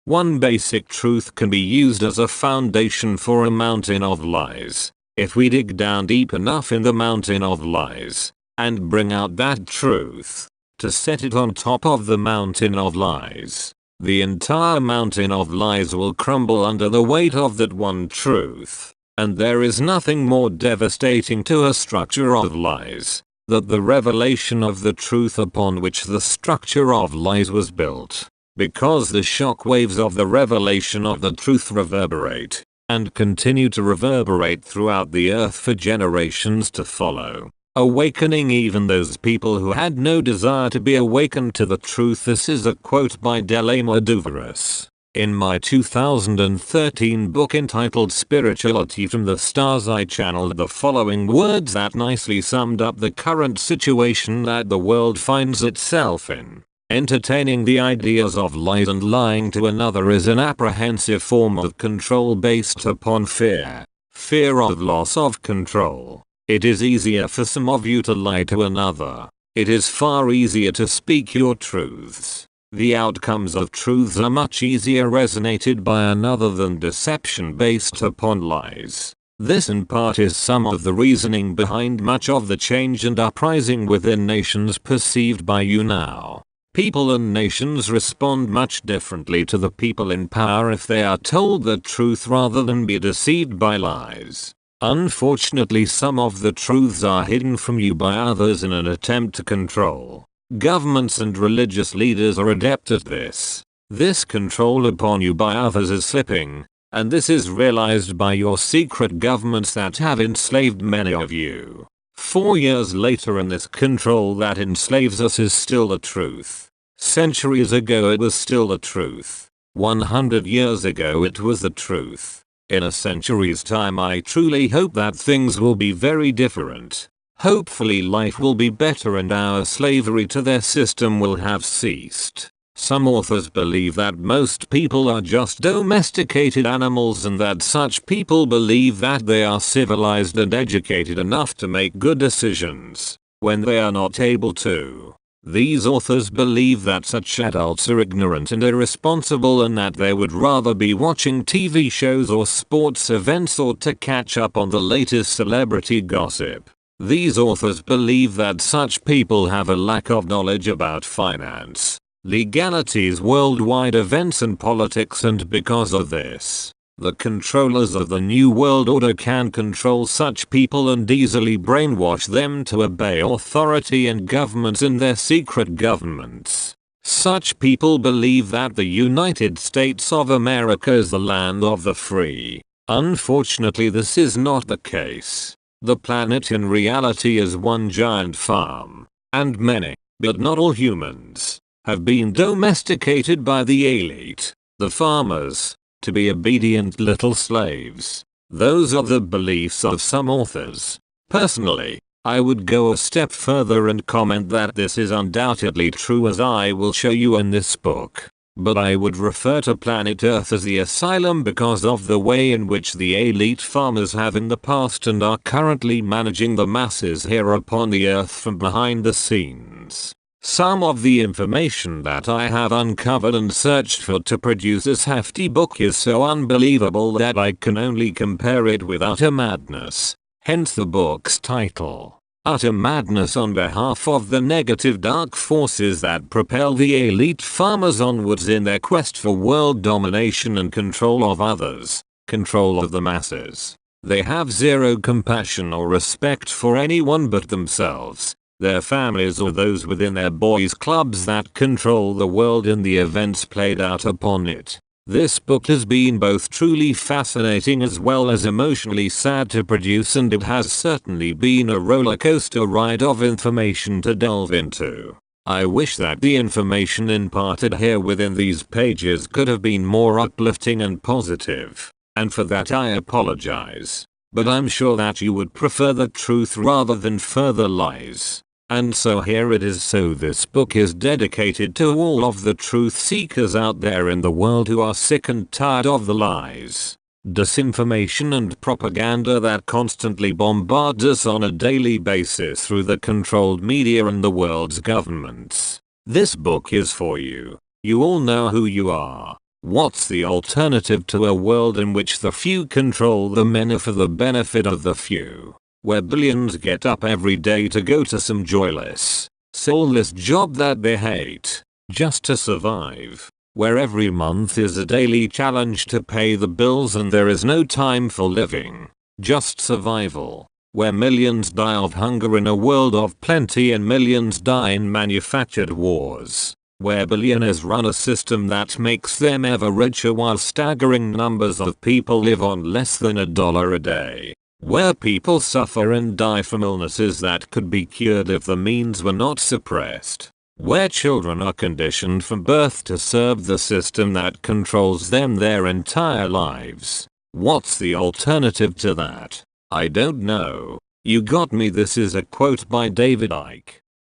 One basic truth can be used as a foundation for a mountain of lies. If we dig down deep enough in the mountain of lies and bring out that truth to set it on top of the mountain of lies, the entire mountain of lies will crumble under the weight of that one truth. And there is nothing more devastating to a structure of lies than the revelation of the truth upon which the structure of lies was built. Because the shock waves of the revelation of the truth reverberate and continue to reverberate throughout the earth for generations to follow, awakening even those people who had no desire to be awakened to the truth. This is a quote by Delama Duveris. In my 2013 book entitled Spirituality from the Stars, I channeled the following words that nicely summed up the current situation that the world finds itself in. Entertaining the ideas of lies and lying to another is an apprehensive form of control based upon fear. Fear of loss of control. It is easier for some of you to lie to another. It is far easier to speak your truths. The outcomes of truths are much easier resonated by another than deception based upon lies. This in part is some of the reasoning behind much of the change and uprising within nations perceived by you now. People and nations respond much differently to the people in power if they are told the truth rather than be deceived by lies. Unfortunately, some of the truths are hidden from you by others in an attempt to control. Governments and religious leaders are adept at this. This control upon you by others is slipping, and this is realized by your secret governments that have enslaved many of you. 4 years later, and this control that enslaves us is still the truth. Centuries ago it was still the truth. 100 years ago it was the truth. In a century's time I truly hope that things will be very different. Hopefully life will be better and our slavery to their system will have ceased. Some authors believe that most people are just domesticated animals and that such people believe that they are civilized and educated enough to make good decisions when they are not able to. These authors believe that such adults are ignorant and irresponsible and that they would rather be watching TV shows or sports events or to catch up on the latest celebrity gossip. These authors believe that such people have a lack of knowledge about finance, legalities, worldwide events and politics, and because of this, the controllers of the New World Order can control such people and easily brainwash them to obey authority and governments in their secret governments. Such people believe that the United States of America is the land of the free. Unfortunately, this is not the case. The planet in reality is one giant farm, and many, but not all humans, have been domesticated by the elite, the farmers, to be obedient little slaves. Those are the beliefs of some authors. Personally, I would go a step further and comment that this is undoubtedly true, as I will show you in this book. But I would refer to planet Earth as the asylum because of the way in which the elite farmers have in the past and are currently managing the masses here upon the earth from behind the scenes. Some of the information that I have uncovered and searched for to produce this hefty book is so unbelievable that I can only compare it with utter madness. Hence the book's title. Utter madness on behalf of the negative dark forces that propel the elite farmers onwards in their quest for world domination and control of others, control of the masses. They have zero compassion or respect for anyone but themselves, their families, or those within their boys' clubs that control the world and the events played out upon it. This book has been both truly fascinating as well as emotionally sad to produce, and it has certainly been a roller coaster ride of information to delve into. I wish that the information imparted here within these pages could have been more uplifting and positive, and for that I apologize. But I'm sure that you would prefer the truth rather than further lies. And so here it is. So this book is dedicated to all of the truth seekers out there in the world who are sick and tired of the lies, disinformation and propaganda that constantly bombards us on a daily basis through the controlled media and the world's governments. This book is for you. You all know who you are. What's the alternative to a world in which the few control the many for the benefit of the few? Where billions get up every day to go to some joyless, soulless job that they hate, just to survive. Where every month is a daily challenge to pay the bills and there is no time for living, just survival. Where millions die of hunger in a world of plenty and millions die in manufactured wars. Where billionaires run a system that makes them ever richer while staggering numbers of people live on less than $1 a day. Where people suffer and die from illnesses that could be cured if the means were not suppressed. Where children are conditioned from birth to serve the system that controls them their entire lives. What's the alternative to that? I don't know. You got me. This is a quote by David Icke.